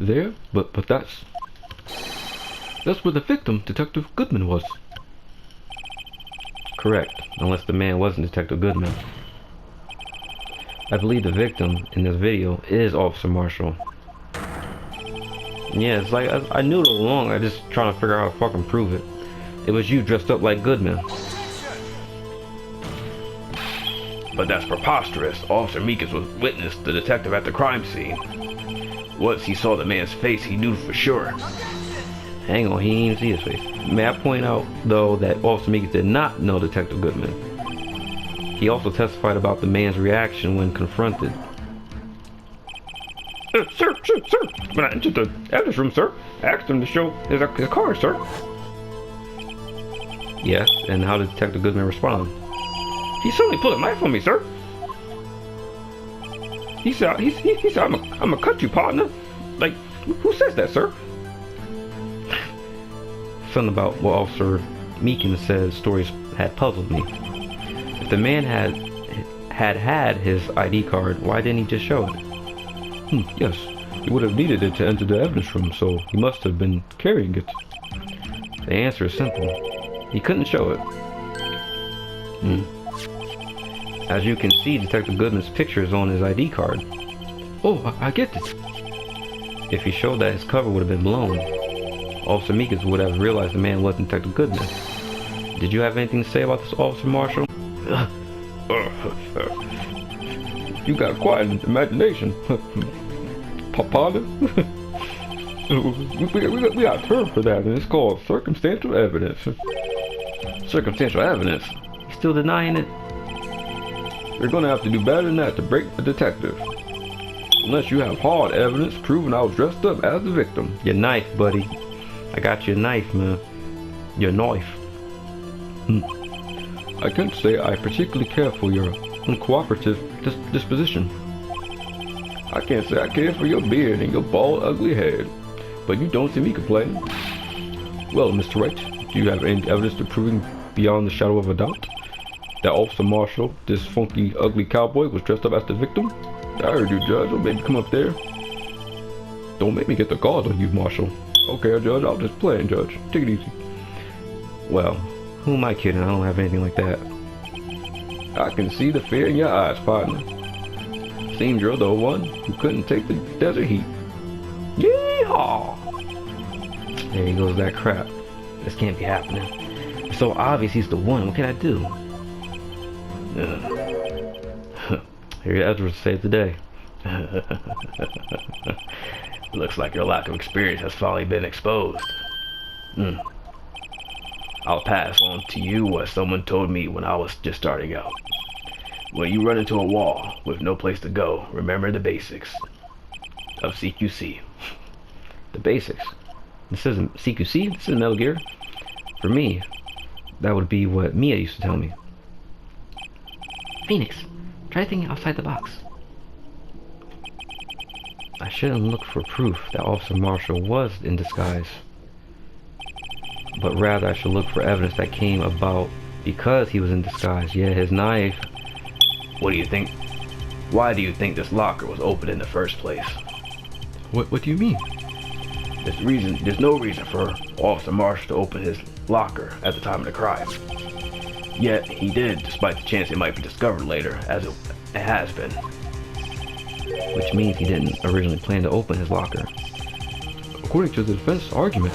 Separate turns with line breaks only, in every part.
there, but that's where the victim, Detective Goodman, was. Correct, unless the man wasn't Detective Goodman. I believe the victim in this video is Officer Marshall. Yeah, it's like I knew it all along. I just trying to figure out how to fucking prove it. It was you dressed up like Goodman. But that's preposterous. Officer Meekins was witness the detective at the crime scene. Once he saw the man's face, he knew for sure. Hang on, he didn't even see his face. May I point out, though, that Officer Meekins did not know Detective Goodman. He also testified about the man's reaction when confronted. Sir. When I entered the evidence room, sir, I asked him to show his card, sir. Yes, and how did Detective Goodman respond? He suddenly pulled a knife on me, sir. He said, I'm gonna cut you, partner. Like, who says that, sir? Something about what Officer Meekins said stories had puzzled me. If the man had his ID card, why didn't he just show it? Yes, he would have needed it to enter the evidence room, so he must have been carrying it. The answer is simple. He couldn't show it. As you can see, Detective Goodman's picture is on his ID card. Oh, I get it. If he showed that, his cover would have been blown. Officer Meekins would have realized the man wasn't Detective Goodman. Did you have anything to say about this, Officer Marshall? You got quite an imagination. Papa? we got a term for that, and it's called circumstantial evidence. Circumstantial evidence? He's still denying it? You're gonna have to do better than that to break the detective. Unless you have hard evidence proving I was dressed up as the victim. Your knife, buddy. I got your knife, man. Your knife. I can't say I particularly care for your uncooperative disposition. I can't say I care for your beard and your bald, ugly head, but you don't see me complaining. Well, Mr. Wright, do you have any evidence to proving beyond the shadow of a doubt that Officer Marshall, this funky, ugly cowboy, was dressed up as the victim? I heard you, Judge. Don't make me come up there. Don't make me get the guard on you, Marshall. Okay, Judge, I'll just play, Judge. Take it easy. Well, who am I kidding? I don't have anything like that. I can see the fear in your eyes, partner. Seems you're the one who couldn't take the desert heat. Yeehaw! There he goes, that crap. This can't be happening. It's so obvious he's the one. What can I do? Here Ezra saved the day. Looks like your lack of experience has finally been exposed. I'll pass on to you what someone told me when I was just starting out. When you run into a wall with no place to go, remember the basics of CQC. The basics? This isn't CQC, this is Metal Gear. For me, that would be what Mia used to tell me. Phoenix, try thinking outside the box. I shouldn't look for proof that Officer Marshall was in disguise, but rather I should look for evidence that came about because he was in disguise. Yeah, his knife. What do you think? Why do you think this locker was open in the first place? What do you mean? There's no reason for Officer Marshall to open his locker at the time of the crime. Yet he did, despite the chance it might be discovered later, as it has been. Which means he didn't originally plan to open his locker. According to the defense argument,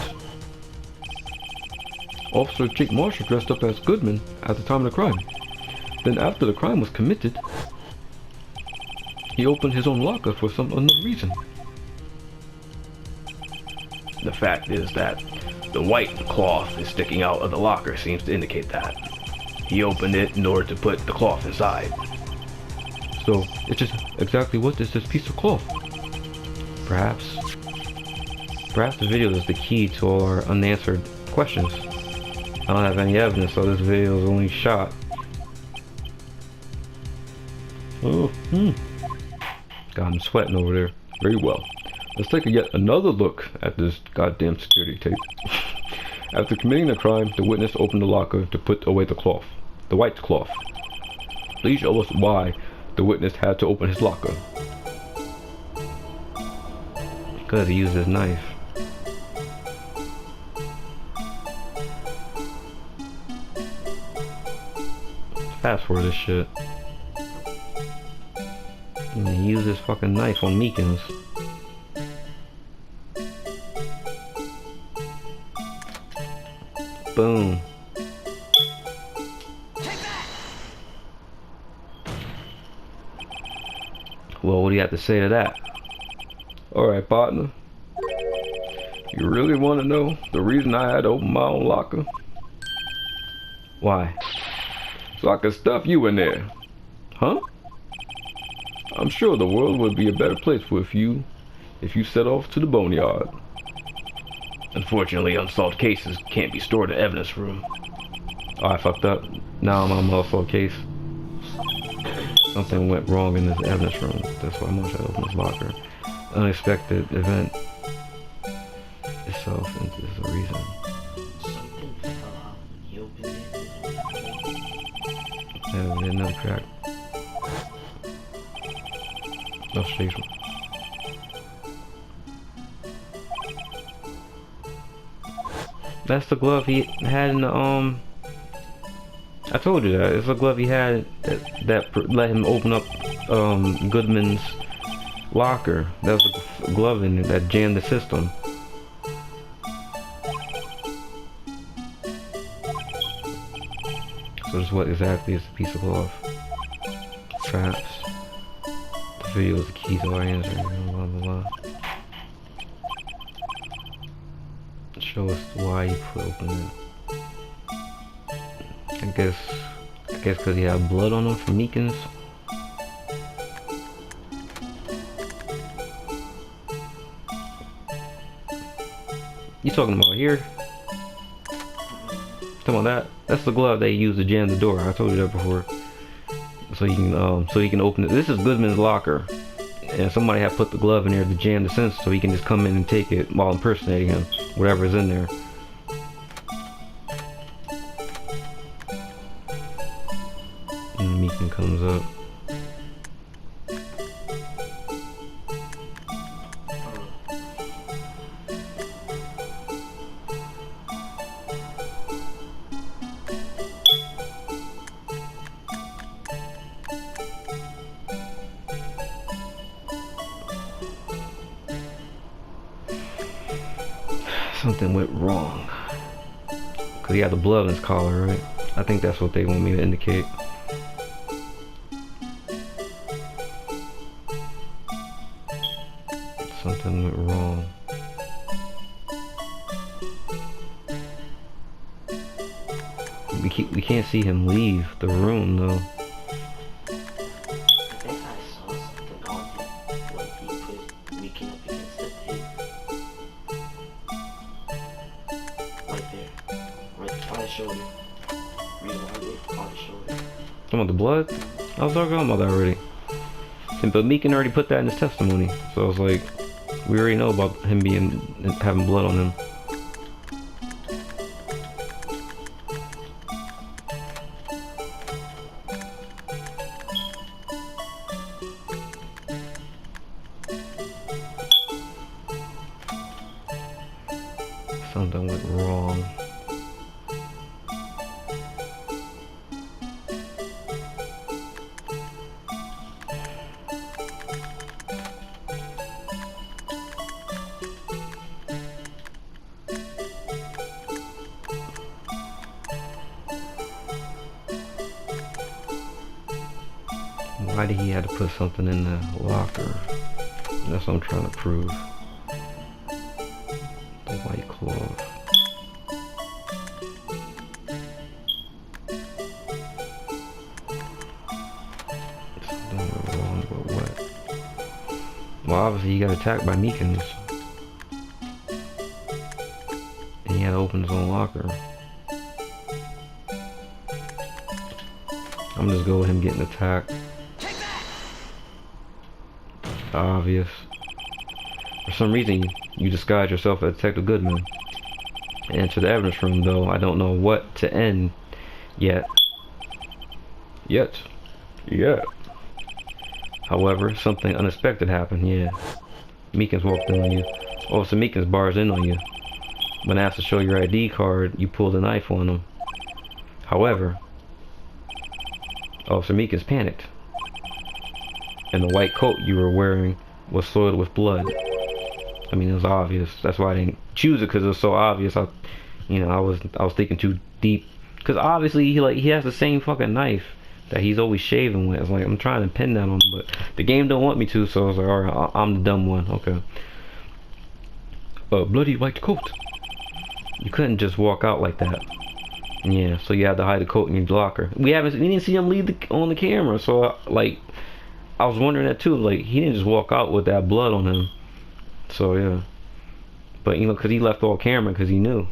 Officer Jake Marshall dressed up as Goodman at the time of the crime. Then after the crime was committed, he opened his own locker for some unknown reason. The fact is that the white cloth is sticking out of the locker seems to indicate that. He opened it in order to put the cloth inside. So, it's just exactly what is this piece of cloth? Perhaps the video is the key to all our unanswered questions. I don't have any evidence, so this video is only shot. Got him sweating over there. Very well. Let's take yet another look at this goddamn security tape. After committing the crime, the witness opened the locker to put away the cloth. The white cloth. Please show us why the witness had to open his locker. Cause he used his knife. Fast forward this shit. And he used his fucking knife on Meekins. Boom. Well, what do you have to say to that? Alright, partner. You really want to know the reason I had to open my own locker? Why? So I could stuff you in there. Huh? I'm sure the world would be a better place with you if you set off to the boneyard. Unfortunately, unsolved cases can't be stored in the evidence room. Oh, I fucked up. Now I'm on my unsolved case. Something went wrong in this evidence room. That's why I'm gonna try to open this locker. Unexpected event itself is the reason.
Something fell out. He opened it.
Yeah, we did another crack. No station. That's the glove he had in the I told you that. It's a glove he had that let him open up Goodman's locker. That was a glove in it that jammed the system. So this what exactly is the piece of cloth? Traps. The video is the key to our answer. Blah blah blah. Show us why you put open it. I guess because he had blood on him from Meekins. You talking about here? Talking about that? That's the glove they use to jam the door. I told you that before. So he can open it. This is Goodman's locker, and somebody had put the glove in there to jam the sensor, so he can just come in and take it while impersonating him, whatever's in there. And Meekin comes up. Something went wrong. Cause he had the blood on his collar, right? I think that's what they want me to indicate. Something went wrong. We can't see him leave the room though. Come on, the blood? I was talking about that already. But Meekin already put that in his testimony, so I was like, we already know about him having blood on him. Something went wrong. Why did he have to put something in the locker? That's what I'm trying to prove. The white cloth. Something went wrong, but what? Well, obviously he got attacked by Meekins. And he had to open his own locker. I'm just going with him getting attacked. Obvious. For some reason, you disguise yourself as Detective Goodman. And enter the evidence room, though I don't know what to end yet. Yet. However, something unexpected happened, yeah. Meekins walked in on you. Officer Meekins bars in on you. When asked to show your ID card, you pulled a knife on him. However, Officer Meekins panicked, and the white coat you were wearing was soiled with blood. I mean, it was obvious. That's why I didn't choose it, because it was so obvious. I was thinking too deep, because obviously he has the same fucking knife that he's always shaving with. It's like I'm trying to pin that on him, but the game don't want me to, so I was like, all right, I'm the dumb one. Okay. Bloody white coat. You couldn't just walk out like that. Yeah, so you had to hide the coat in your locker. We didn't see him leave on the camera, so I was wondering that too. Like, he didn't just walk out with that blood on him. So yeah, but you know, because he left off camera because he knew.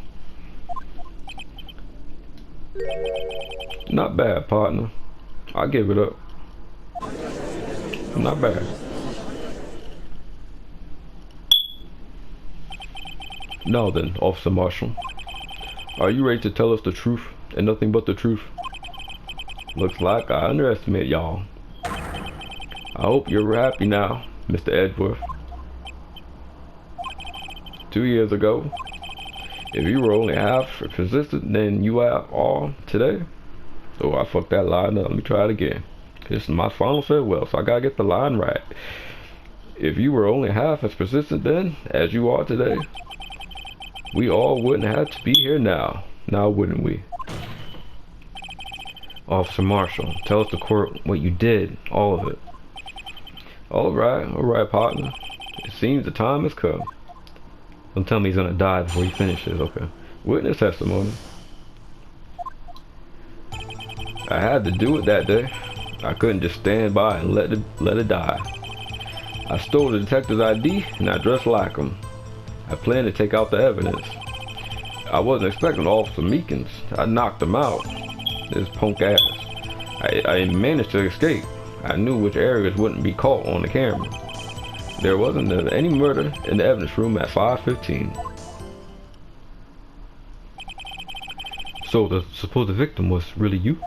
Not bad, partner. I'll give it up. Not bad. Now then, Officer Marshall, are you ready to tell us the truth and nothing but the truth? Looks like I underestimate y'all. I hope you're happy now, Mr. Edgeworth. 2 years ago, if you were only half consistent than you are today. Oh, I fucked that line up. Let me try it again. This is my final farewell, so I gotta get the line right. If you were only half as persistent then as you are today, we all wouldn't have to be here now. Now wouldn't we? Officer Marshall, tell us the court what you did, all of it. All right, partner. It seems the time has come. Don't tell me he's gonna die before he finishes. Okay. Witness testimony. I had to do it that day. I couldn't just stand by and let it die. I stole the detective's ID and I dressed like him. I planned to take out the evidence. I wasn't expecting Officer Meekins. I knocked him out. This punk ass. I managed to escape. I knew which areas wouldn't be caught on the camera. There wasn't any murder in the evidence room at 5:15. So the supposed victim was really you?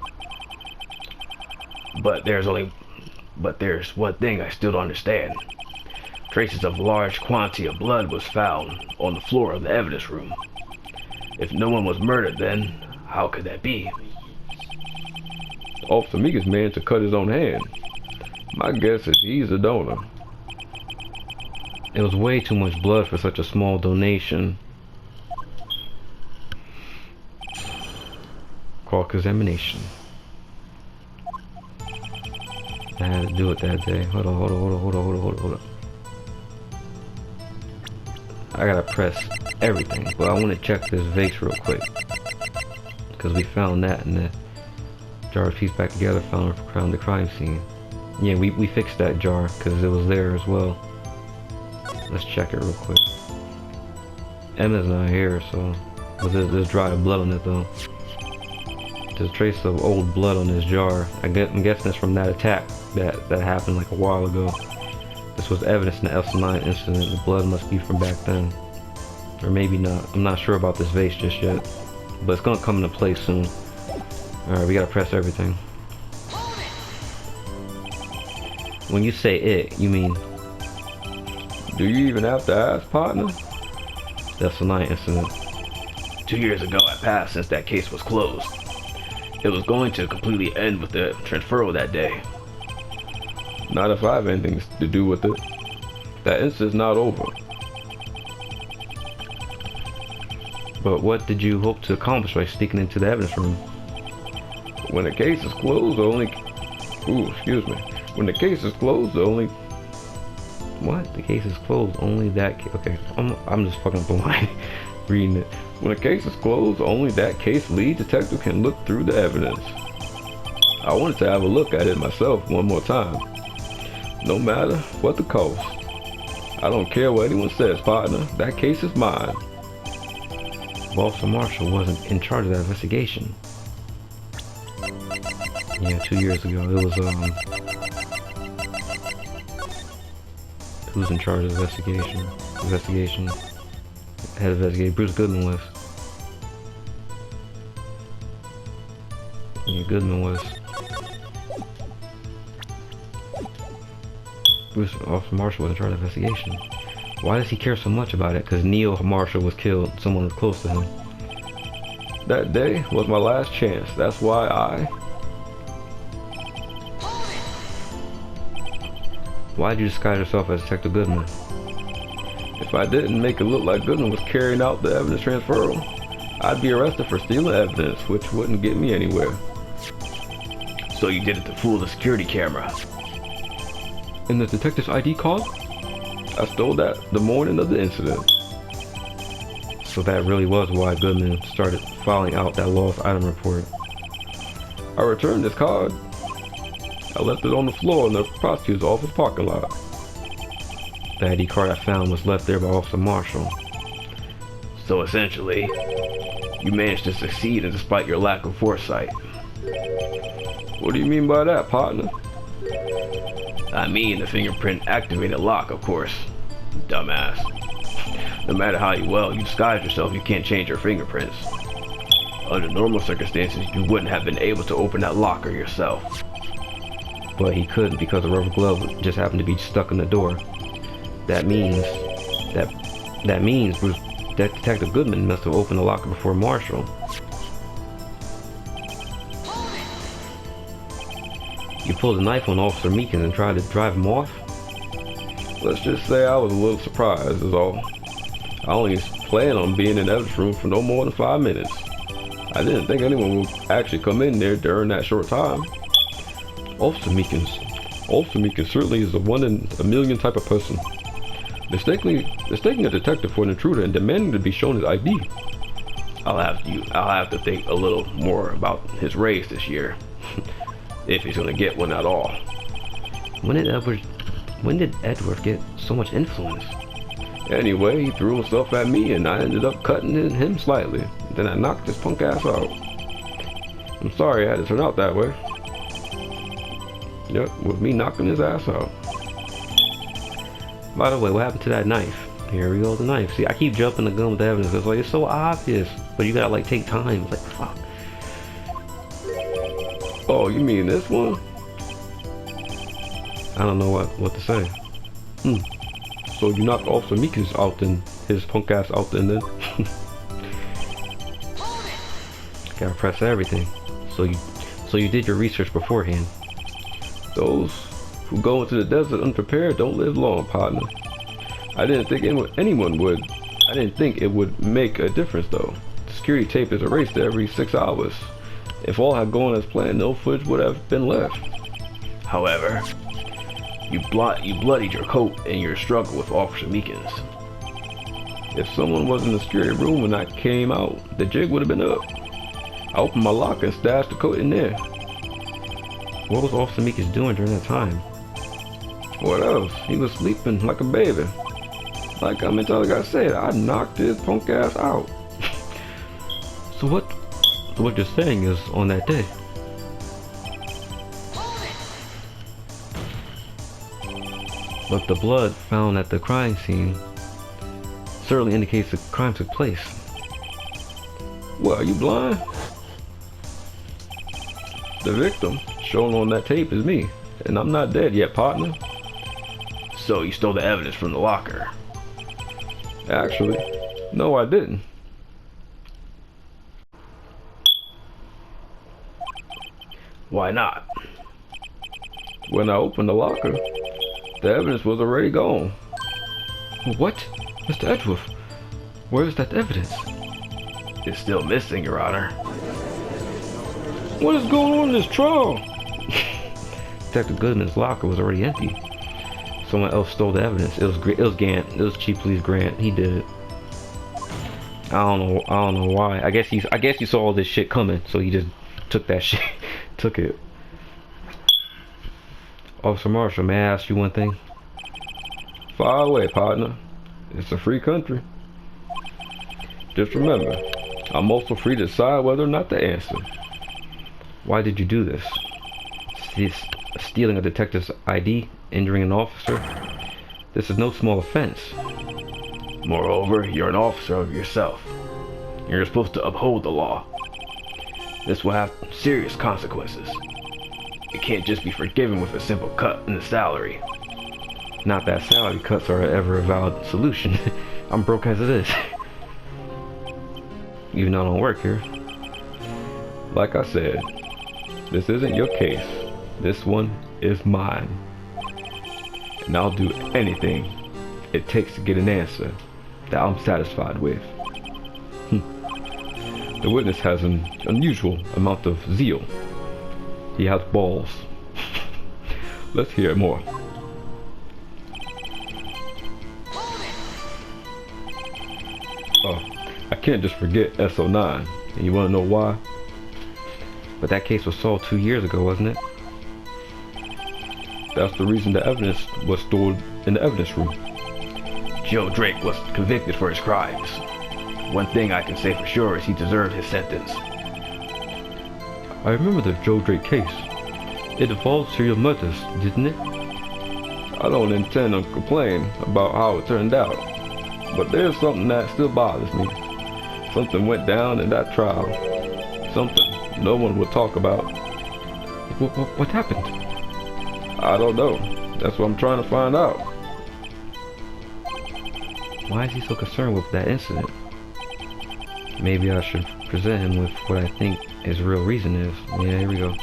But there's one thing I still don't understand. Traces of a large quantity of blood was found on the floor of the evidence room. If no one was murdered, then how could that be? Officer Meekins managed to cut his own hand. My guess is he's the donor. It was way too much blood for such a small donation. Cross-examination. I had to do it that day. Hold on. I gotta press everything, but I want to check this vase real quick, because we found that in the jar piece back together, found around the crime scene. Yeah, we fixed that jar because it was there as well. Let's check it real quick. Emma's not here, so there's dried blood on it though. There's a trace of old blood on this jar. I'm guessing it's from that attack that happened like a while ago. This was evidence in the S9 incident. The blood must be from back then. Or maybe not. I'm not sure about this vase just yet. But it's gonna come into play soon. Alright, we gotta press everything. When you say it, you mean... Do you even have to ask, partner? That's the night incident. 2 years ago I passed since that case was closed. It was going to completely end with the transferal that day. Not if I have anything to do with it. That incident's not over. But what did you hope to accomplish by sneaking into the evidence room? When the case is closed, When the case is closed, What? The case is closed, only that case. Okay, I'm just fucking blind reading it. When a case is closed, only that case lead detective can look through the evidence. I wanted to have a look at it myself one more time. No matter what the cost. I don't care what anyone says, partner. That case is mine. Officer Marshall wasn't in charge of that investigation. Yeah, 2 years ago, it was, who's in charge of the investigation? Head of investigation, Bruce Goodman was. Yeah, Goodman was. Officer Marshall was in charge of the investigation. Why does he care so much about it? Because Neo Marshall was killed. Someone was close to him. That day was my last chance. That's why Why'd you disguise yourself as Detective Goodman? If I didn't make it look like Goodman was carrying out the evidence transfer, I'd be arrested for stealing evidence, which wouldn't get me anywhere. So you did it to fool the security camera. In the detective's ID card? I stole that the morning of the incident. So that really was why Goodman started filing out that lost item report. I returned this card. I left it on the floor in the prosecutor's office parking lot. The ID card I found was left there by Officer Marshall. So essentially, you managed to succeed despite your lack of foresight. What do you mean by that, partner? I mean the fingerprint activated lock, of course. Dumbass. No matter how well you disguise yourself, you can't change your fingerprints. Under normal circumstances, you wouldn't have been able to open that locker yourself. But he couldn't because the rubber glove just happened to be stuck in the door. That means that Detective Goodman must have opened the locker before Marshall. You pulled a knife on Officer Meekins and tried to drive him off? Let's just say I was a little surprised is all. I only planned on being in the evidence room for no more than 5 minutes. I didn't think anyone would actually come in there during that short time. Officer Meekins certainly is a 1 in a million type of person. Mistaking a detective for an intruder and demanding to be shown his ID. I'll have to think a little more about his race this year. If he's gonna get one at all. When did Edward get so much influence? Anyway, he threw himself at me and I ended up cutting him slightly. Then I knocked his punk ass out. I'm sorry it had to turn out that way. Yep, with me knocking his ass out. By the way, what happened to that knife? Here we go, the knife. See, I keep jumping the gun with the evidence. It's like, it's so obvious. But you gotta like take time. It's like, fuck. Oh, you mean this one? I don't know what to say. So you knocked Officer Meekins out then, his punk ass out then. Gotta press everything. So you did your research beforehand. Those who go into the desert unprepared don't live long, partner. I didn't think anyone would. I didn't think it would make a difference though. The security tape is erased every 6 hours. If all had gone as planned, no footage would have been left. However, you bloodied your coat in your struggle with Officer Meekins. If someone was in the security room when I came out, the jig would have been up. I opened my locker and stashed the coat in there. What was Officer Meekins doing during that time? What else? He was sleeping like a baby. Like I said, I knocked his punk ass out. So what you're saying is on that day. But the blood found at the crime scene certainly indicates the crime took place. What, are you blind? The victim shown on that tape is me, and I'm not dead yet, partner. So you stole the evidence from the locker? Actually, no I didn't. Why not? When I opened the locker, the evidence was already gone. What? Mr. Edgeworth, where is that evidence? It's still missing, Your Honor. What is going on in this trial? Detective Goodman's locker was already empty. Someone else stole the evidence. It was Gant. It was Chief Police Grant. He did it. I don't know why. I guess you saw all this shit coming, so he just took that shit. Took it. Officer Marshall, may I ask you one thing? Far away, partner. It's a free country. Just remember, I'm also free to decide whether or not to answer. Why did you do this? Stealing a detective's ID, injuring an officer? This is no small offense. Moreover, you're an officer of yourself. You're supposed to uphold the law. This will have serious consequences. It can't just be forgiven with a simple cut in the salary. Not that salary cuts are ever a valid solution. I'm broke as it is. Even though I don't work here. Like I said, this isn't your case. This one is mine. And I'll do anything it takes to get an answer that I'm satisfied with. The witness has an unusual amount of zeal. He has balls. Let's hear more. Oh, I can't just forget SO9. And you want to know why? But that case was solved 2 years ago, wasn't it? That's the reason the evidence was stored in the evidence room.
Joe Drake was convicted for his crimes. One thing I can say for sure is he deserved his sentence.
I remember the Joe Drake case. It involved serial murders, didn't it?
I don't intend to complain about how it turned out, but there's something that still bothers me. Something went down in that trial. Something no one would talk about.
What happened?
I don't know. That's what I'm trying to find out.
Why is he so concerned with that incident? Maybe I should present him with what I think his real reason is. Yeah, here we go.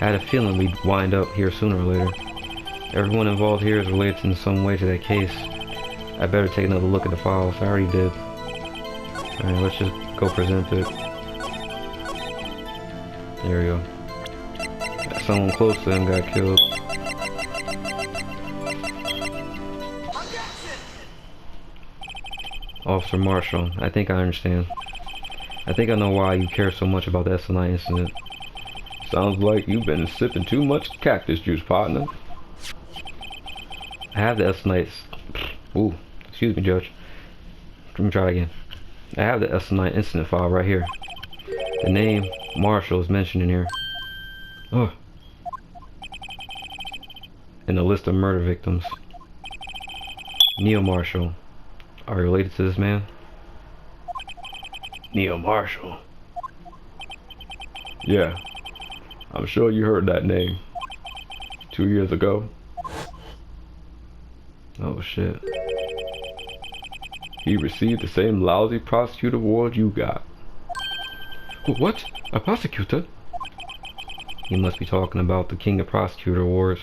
I had a feeling we'd wind up here sooner or later. Everyone involved here is related in some way to that case. I better take another look at the files. I already did. Alright, let's just go present it. There we go. Someone close to him got killed. Officer Marshall, I think I understand. I think I know why you care so much about the SNI incident.
Sounds like you've been sipping too much cactus juice, partner.
I have the SNI... Ooh, excuse me, Judge. Let me try it again. I have the SNI incident file right here. The name Marshall is mentioned in here. Oh. In the list of murder victims. Neil Marshall. Are you related to this man?
Neil Marshall. Yeah. I'm sure you heard that name. 2 years ago.
Oh shit.
He received the same lousy prosecutor award you got.
What? A prosecutor? He must be talking about the King of Prosecutor Awards.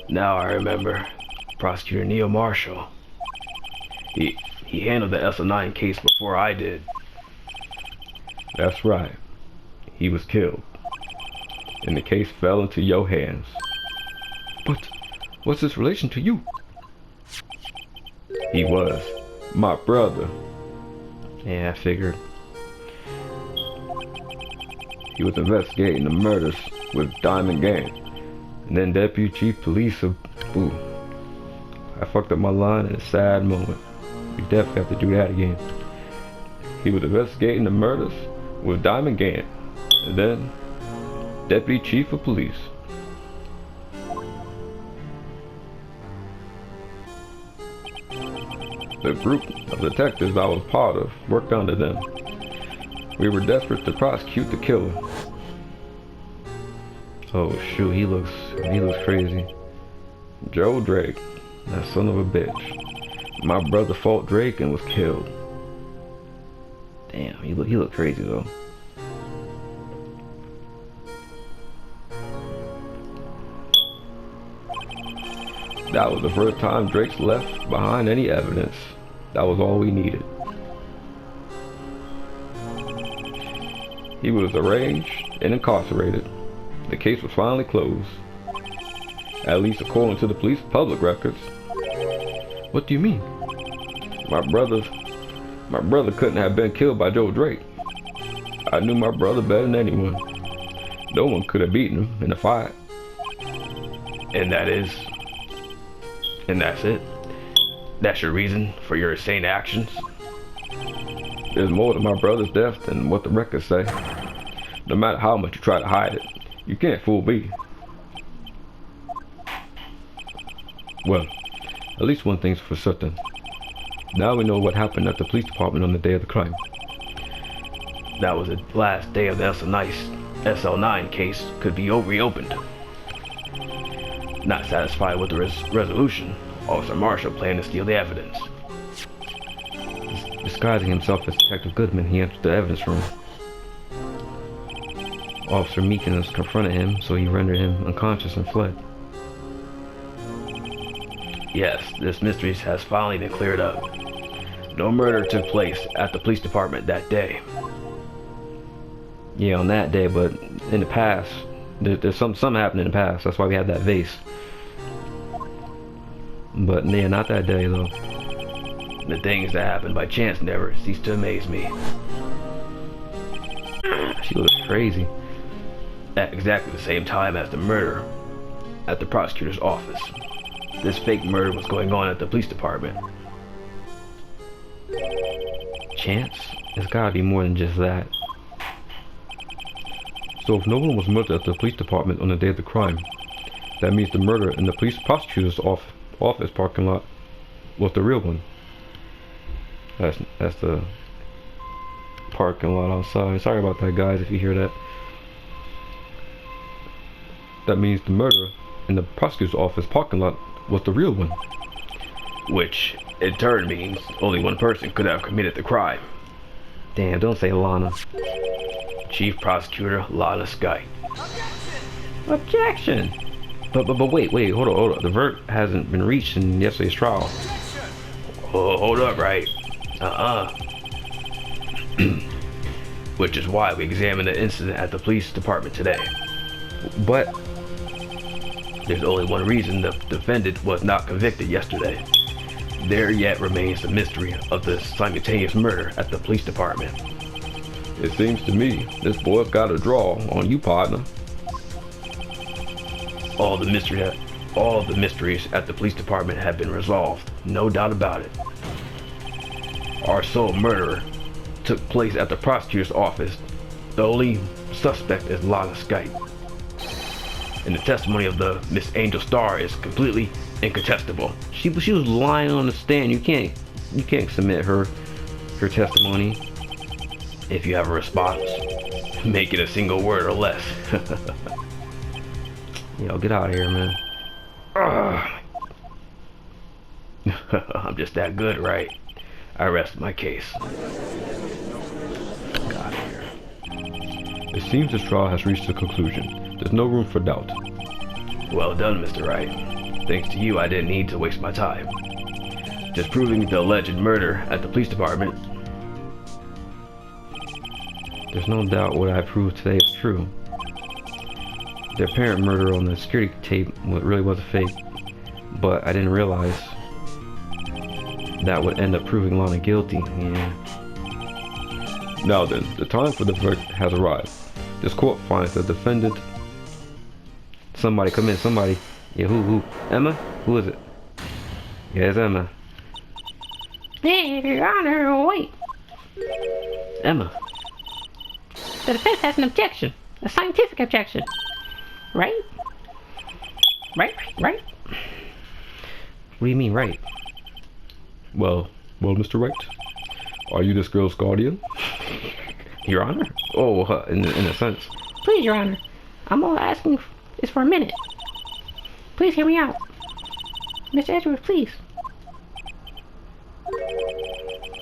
Now I remember. Prosecutor Neil Marshall. He handled the SO9 case before I did. That's right. He was killed. And the case fell into your hands.
But what's his relation to you?
He was my brother.
Yeah, I figured.
He was investigating the murders with Diamond Gang. And then Deputy Chief Police of... Ooh. I fucked up my line in a sad moment. We definitely have to do that again. He was investigating the murders with Diamond Gang. And then Deputy Chief of Police. The group of detectives I was part of worked under them. We were desperate to prosecute the killer.
Oh shoot, he looks crazy.
Joe Drake, that son of a bitch. My brother fought Drake and was killed.
Damn, he look crazy though.
That was the first time Drake's left behind any evidence. That was all we needed. He was arraigned and incarcerated. The case was finally closed. At least according to the police public records.
What do you mean?
My brother couldn't have been killed by Joe Drake. I knew my brother better than anyone. No one could have beaten him in a fight. And that's it. That's your reason for your insane actions? There's more to my brother's death than what the records say. No matter how much you try to hide it, you can't fool me.
Well, at least one thing's for certain. Now we know what happened at the police department on the day of the crime.
That was the last day of the SL9 case could be reopened. Not satisfied with the resolution, Officer Marshall planned to steal the evidence.
Disguising himself as Detective Goodman, he entered the evidence room. Officer Meekins confronted him, so he rendered him unconscious and fled.
Yes, this mystery has finally been cleared up. No murder took place at the police department that day.
Yeah, on that day, but in the past, there's something happened in the past. That's why we have that vase. But yeah, not that day though.
The things that happen by chance never cease to amaze me.
She looks crazy.
At exactly the same time as the murder at the prosecutor's office, this fake murder was going on at the police department.
Chance? It's gotta be more than just that.
So if no one was murdered at the police department on the day of the crime, that means the murder in the police prosecutor's office parking lot was the real one.
That's the parking lot outside. Sorry about that, guys, if you hear that.
That means the murder in the prosecutor's office parking lot was the real one.
Which, in turn, means only one person could have committed the crime.
Damn, don't say Lana.
Chief Prosecutor Lana Sky.
Objection! But wait, hold on. The verdict hasn't been reached in yesterday's trial.
Oh, hold up, Wright. Which is why we examined the incident at the police department today.
But
there's only one reason the defendant was not convicted yesterday. There yet remains the mystery of the simultaneous murder at the police department.
It seems to me this boy's got a draw on you, partner.
All the mysteries at the police department have been resolved, no doubt about it. Our sole murderer took place at the prosecutor's office. The only suspect is Lana Skype. And the testimony of the Miss Angel Star is completely incontestable.
she was lying on the stand. You can't submit her testimony.
If you have a response, make it a single word or less.
Yo, get out of here, man.
I'm just that good, right? I rest my case. Get out of here.
It seems this trial has reached a conclusion. There's no room for doubt.
Well done, Mr. Wright. Thanks to you, I didn't need to waste my time. Just proving the alleged murder at the police department.
There's no doubt what I proved today is true. The apparent murder on the security tape really was a fake, but I didn't realize that would end up proving Lana guilty. Yeah.
Now then, the time for the verdict has arrived. This court finds the defendant.
Somebody come in, somebody. Yeah, who? Emma? Who is it? Yeah, it's Emma.
Hey, Your Honor, wait.
Emma.
The defense has an objection. A scientific objection. Right? Right?
What do you mean, right?
Well, Mr. Wright, are you this girl's guardian?
Your Honor? Oh, in a sense.
Please, Your Honor. I'm all asking is for a minute. Please hear me out. Mr. Edgeworth, please.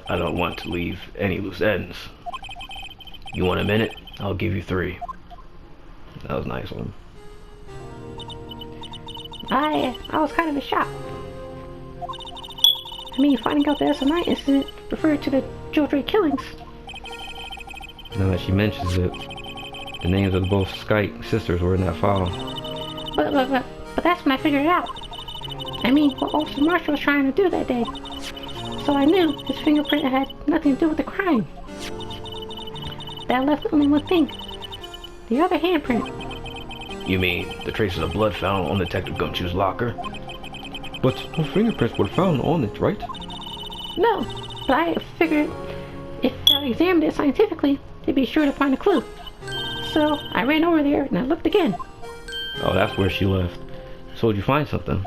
I don't want to leave any loose ends. You want a minute? I'll give you 3.
That was a nice one.
I was kind of in shock. I mean, finding out the SMI incident referred to the Jodre killings.
Now that she mentions it, the names of both Skype sisters were in that file.
But that's when I figured it out. I mean, what Officer Marshall was trying to do that day. So I knew his fingerprint had nothing to do with the crime. That left only one thing. The other handprint.
You mean the traces of blood found on Detective Gumshoe's locker?
But no fingerprints were found on it, right?
No, but I figured if I examined it scientifically, they'd be sure to find a clue. So I ran over there and I looked again.
Oh, that's where she left. So did you find something?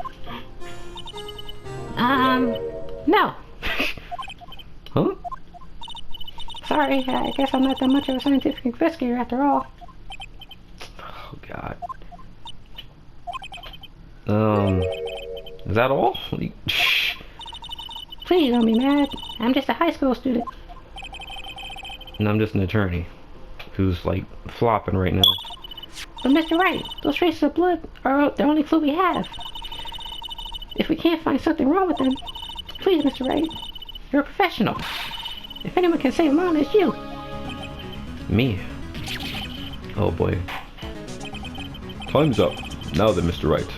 No.
Huh?
Sorry, I guess I'm not that much of a scientific investigator after all.
Oh, God.
Is that all?
Please don't be mad. I'm just a high school student.
And I'm just an attorney who's like flopping right now.
But Mr. Wright, those traces of blood are the only clue we have. If we can't find something wrong with them, please, Mr. Wright, you're a professional. If anyone can save Mom, it's you.
Me? Oh boy.
Time's up. Now then, Mr. Wright.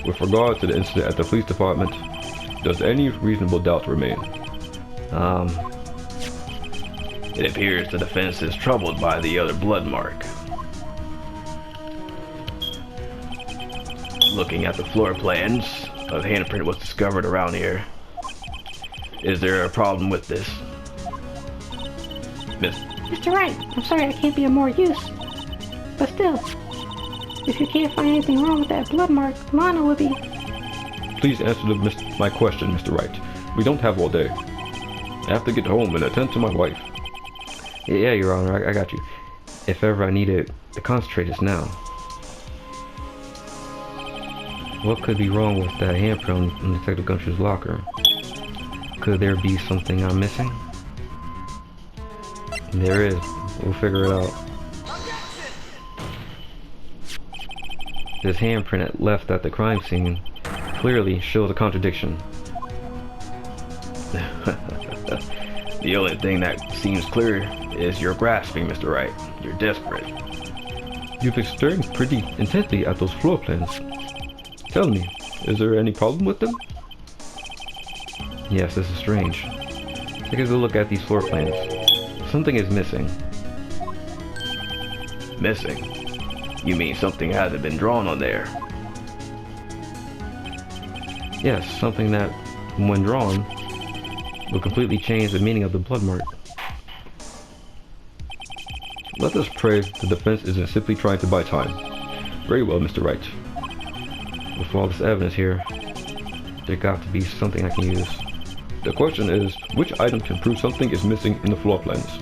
With regard to the incident at the police department, does any reasonable doubt remain?
It appears the defense is troubled by the other blood mark. Looking at the floor plans, a handprint was discovered around here. Is there a problem with this?
Mr. Wright, I'm sorry I can't be of more use. But still, if you can't find anything wrong with that blood mark, Lana would be...
Please answer my question, Mr. Wright. We don't have all day. I have to get home and attend to my wife.
Yeah, Your Honor, I got you. If ever I needed to concentrate, it's now. What could be wrong with that handprint in Detective Gumshoe's locker? Could there be something I'm missing? There is. We'll figure it out. This handprint left at the crime scene clearly shows a contradiction. The only thing that seems clear is you're grasping, Mr. Wright. You're desperate.
You've been staring pretty intently at those floor plans. Tell me, is there any problem with them?
Yes, this is strange. Take a good look at these floor plans. Something is missing. Missing? You mean something hasn't been drawn on there? Yes, something that, when drawn, will completely change the meaning of the blood mark.
Let us pray the defense isn't simply trying to buy time. Very well, Mr. Wright.
With all this evidence here, there got to be something I can use.
The question is, which item can prove something is missing in the floor plans?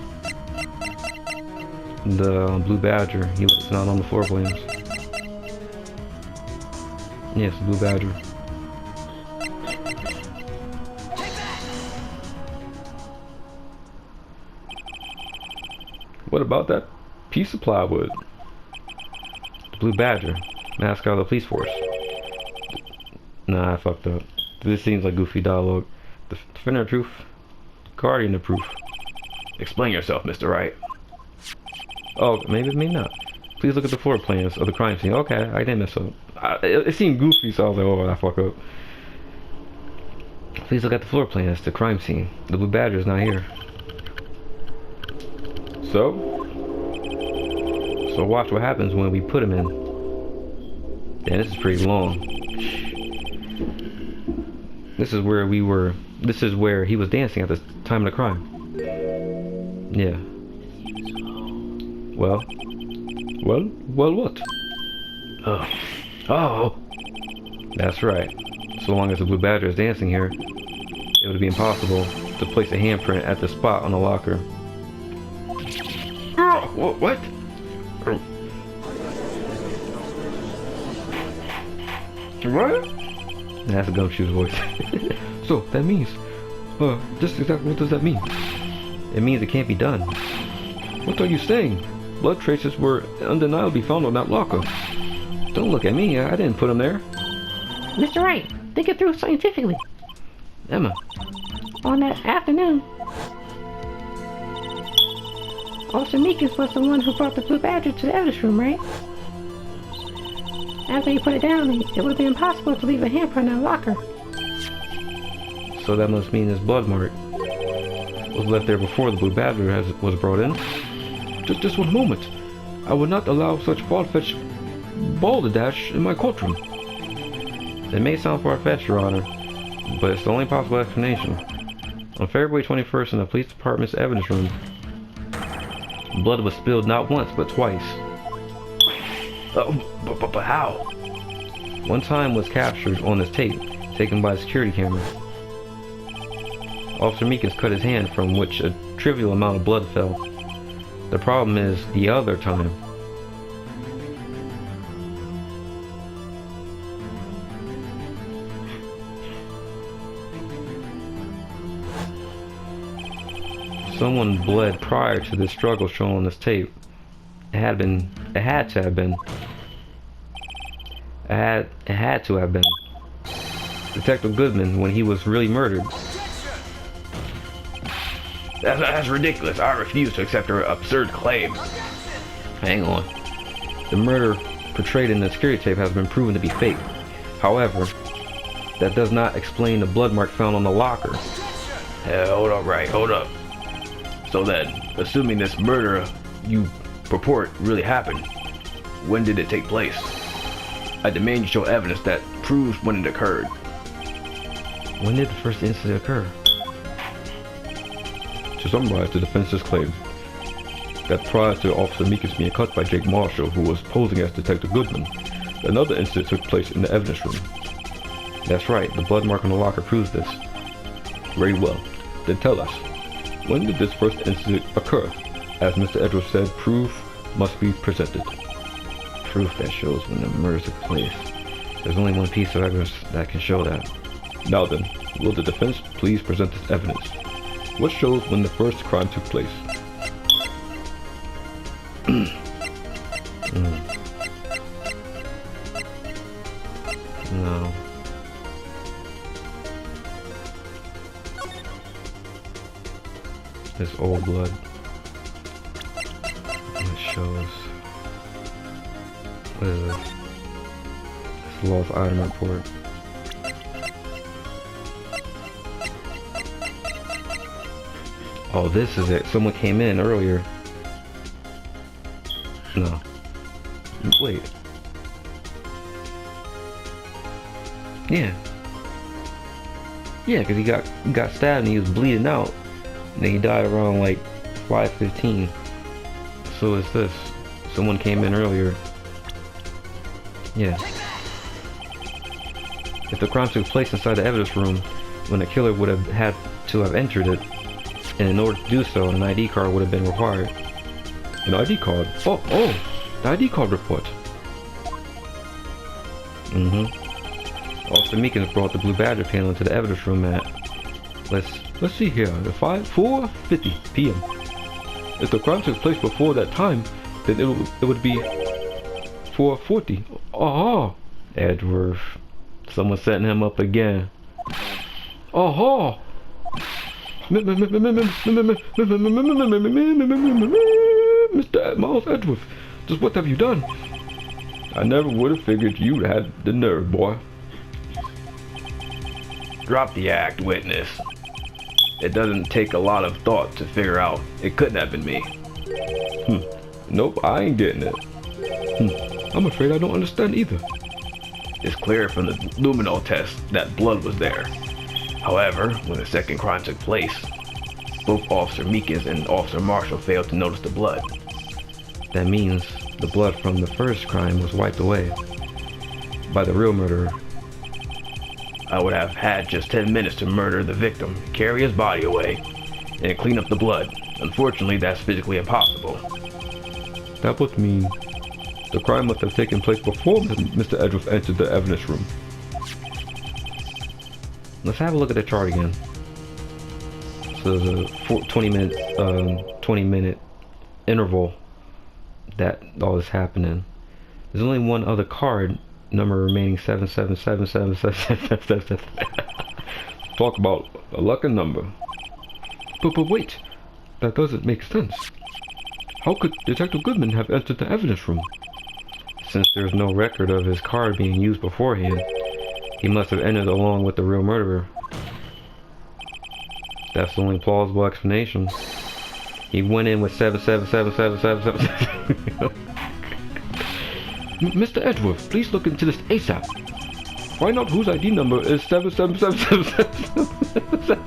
The blue badger, it's not on the floor plans. Yes, the blue badger.
What about that piece of plywood?
The blue badger, mascot of the police force. Nah, I fucked up. This seems like goofy dialogue. The defender of truth, guardian of proof. Explain yourself, Mr. Wright. Oh, maybe not. Please look at the floor plans of the crime scene. Okay, I didn't mess up. It seemed goofy, so I was like, oh, I fuck up. Please look at the floor plans, the crime scene. The blue badger is not here.
So
watch what happens when we put him in. Damn, this is pretty long. This is where he was dancing at the time of the crime. Yeah. Well,
what?
Oh. That's right. So long as the blue badger is dancing here, it would be impossible to place a handprint at the spot on the locker.
Oh, what? What?
That's a Gumshoe's voice.
So, that means... just exactly what does that mean?
It means it can't be done.
What are you saying? Blood traces were undeniably found on that locker.
Don't look at me, I didn't put them there.
Mr. Wright, think it through scientifically.
Emma.
On that afternoon, Officer Meekins was the one who brought the blue badger to the evidence room, right? After he put it down, it would be impossible to leave a handprint in a locker.
So that must mean this blood mark was left there before the blue badger was brought in.
Just one moment. I would not allow such far-fetched balderdash in my courtroom.
It may sound far-fetched, Your Honor, but it's the only possible explanation. On February 21st in the police department's evidence room, blood was spilled not once, but twice. But how? One time was captured on this tape, taken by a security camera. Officer Meekins cut his hand from which a trivial amount of blood fell. The problem is the other time. Someone bled prior to this struggle shown on this tape. It had to have been Detective Goodman when he was really murdered.
That's ridiculous. I refuse to accept her absurd claims.
Hang on. The murder portrayed in the security tape has been proven to be fake. However, that does not explain the blood mark found on the locker.
Hold up, Wright, hold up. So then, assuming this murder you purport really happened, when did it take place? I demand you show evidence that proves when it occurred.
When did the first incident occur?
To summarize the defense's claim, that prior to Officer Meekins being cut by Jake Marshall, who was posing as Detective Goodman, another incident took place in the evidence room.
That's right, the blood mark on the locker proves this.
Very well. Then tell us, when did this first incident occur? As Mr. Edwards said, proof must be presented.
Proof that shows when the murder took place. There's only one piece of evidence that can show that.
Now then, will the defense please present this evidence? What shows when the first crime took place?
No. This old blood. It shows. What is this? This lost item report. Oh, this is it. Someone came in earlier. No. Wait. Yeah. Yeah, because he got stabbed and he was bleeding out. And then he died around like 5:15. So is this. Someone came in earlier. Yeah. If the crime took place inside the evidence room, when the killer would have had to have entered it, and in order to do so, an ID card would have been required.
An ID card? Oh, the ID card report.
Officer Meekins brought the Blue Badger panel into the evidence room at,
let's see here, at 4:50 p.m. If the crime took place before that time, then it would be 4:40. Oh,
Edward. Someone setting him up again.
oh. Mr. Miles Edwards, just what have you done? I never would have figured you had the nerve, boy.
Drop the act, witness. It doesn't take a lot of thought to figure out it couldn't have been me.
Nope, I ain't getting it. I'm afraid I don't understand either.
It's clear from the luminol test that blood was there. However, when the second crime took place, both Officer Meekins and Officer Marshall failed to notice the blood.
That means the blood from the first crime was wiped away by the real murderer.
I would have had just 10 minutes to murder the victim, carry his body away, and clean up the blood. Unfortunately, that's physically impossible.
That would mean the crime must have taken place before Mr. Edwards entered the evidence room.
Let's have a look at the chart again. So there's a 20 minute interval that all this happening. There's only one other card, number remaining 7777777.
Talk about a lucky number. But wait, that doesn't make sense. How could Detective Goodman have entered the evidence room?
Since there's no record of his card being used beforehand, he must have entered along with the real murderer. That's the only plausible explanation. He went in with 7777777.
Mr. Edwards, please look into this ASAP. Find out whose ID number is 77777.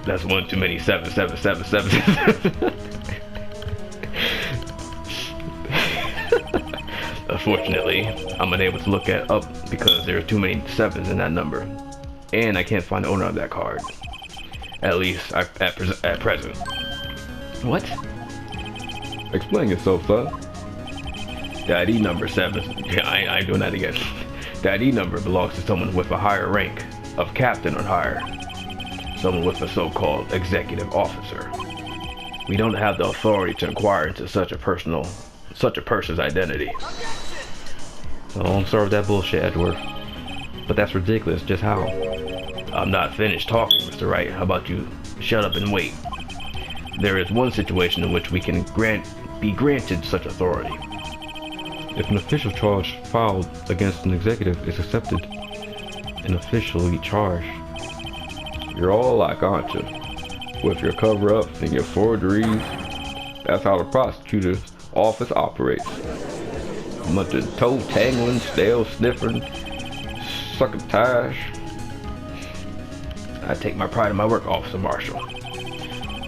That's one too many 7777. Unfortunately, I'm unable to look it up because there are too many sevens in that number. And I can't find the owner of that card. At least at present.
What?
Explain yourself, sir.
The ID number 7. I ain't doing that again. The ID number belongs to someone with a higher rank of captain or higher.
someone with a so-called executive officer. We don't have the authority to inquire into such a person's identity.
I don't serve that bullshit, Edward. But that's ridiculous. Just how?
I'm not finished talking, Mr. Wright. How about you shut up and wait? There is one situation in which we can be granted such authority.
If an official charge filed against an executive is accepted and officially charged,
You're all alike, aren't you? With your cover-ups and your forgeries. That's how the prosecutor's office operates. A bunch of toe-tangling, stale-sniffing, succotash.
I take my pride in my work, Officer Marshall.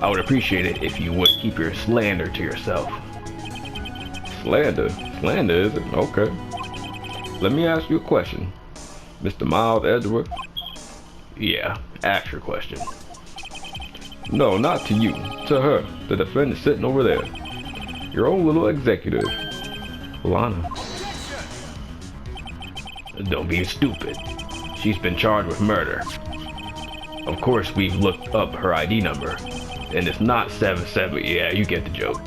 I would appreciate it if you would keep your slander to yourself.
Slander? Slander, is it? Okay. Let me ask you a question. Mr. Miles Edgeworth?
Yeah, ask your question.
No, not to you. To her, the defendant sitting over there. Your own little executive.
Lana.
Don't be stupid. She's been charged with murder. Of course, we've looked up her ID number. And it's not 77. Yeah, you get the joke.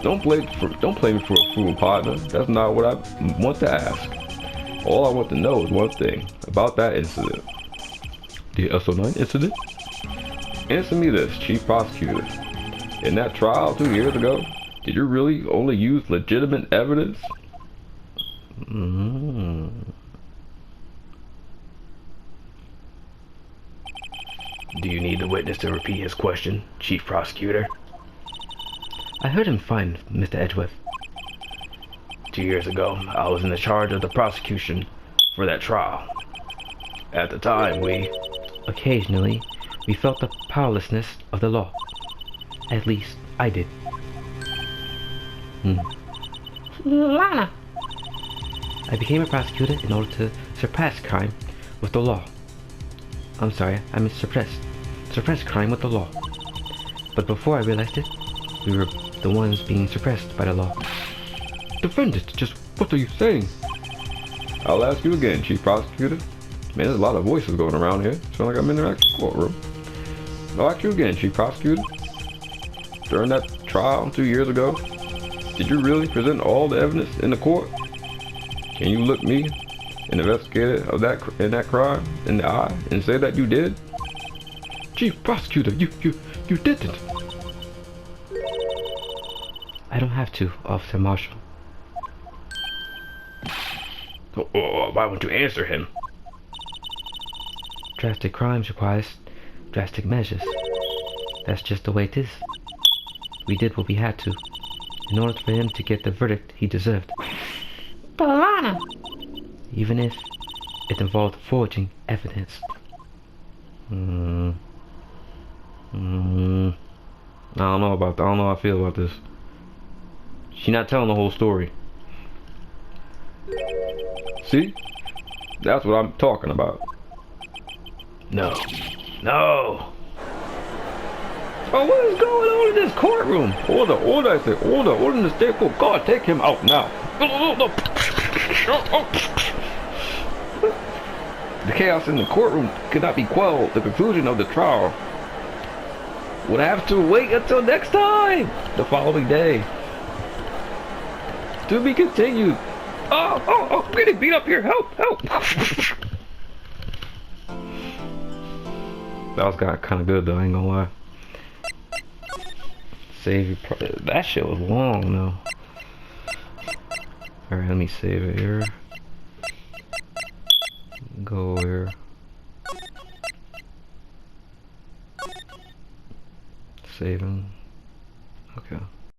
Don't play me for a fool, partner. That's not what I want to ask. All I want to know is one thing about that incident.
The SO9 incident?
Answer me this, Chief Prosecutor. In that trial 2 years ago, did you really only use legitimate evidence?
Do you need the witness to repeat his question, Chief Prosecutor?
I heard him fine, Mr. Edgeworth.
2 years ago, I was in the charge of the prosecution for that trial. At the time,
Occasionally, we felt the powerlessness of the law. At least, I did.
Lana.
I became a prosecutor in order to suppress crime with the law. I'm sorry, I meant suppress crime with the law. But before I realized it, we were the ones being suppressed by the law.
Defendant, just what are you saying? I'll ask you again, Chief Prosecutor. Man, there's a lot of voices going around here. Sound like I'm in the actual courtroom. I'll ask you again, Chief Prosecutor. During that trial 2 years ago, did you really present all the evidence in the court? Can you look me, an investigator of that crime, in the eye and say that you did?
Chief Prosecutor, you didn't. I don't have to, Officer Marshall.
why won't you answer him?
Drastic crimes requires drastic measures. That's just the way it is. We did what we had to, in order for him to get the verdict he deserved.
But Lana.
Even if it involved forging evidence.
I don't know about that. I don't know how I feel about this. She's not telling the whole story. See? That's what I'm talking about.
No.
Oh, what is going on in this courtroom? Order, I say, order in the state court. God, take him out now. No. The chaos in the courtroom could not be quelled. The conclusion of the trial would have to wait until next time, the following day. To be continued. Oh, I'm getting beat up here. Help.
That was kind of good though, I ain't gonna lie. Save your that shit was long though. Alright, let me save it here. Go here. Saving. Okay.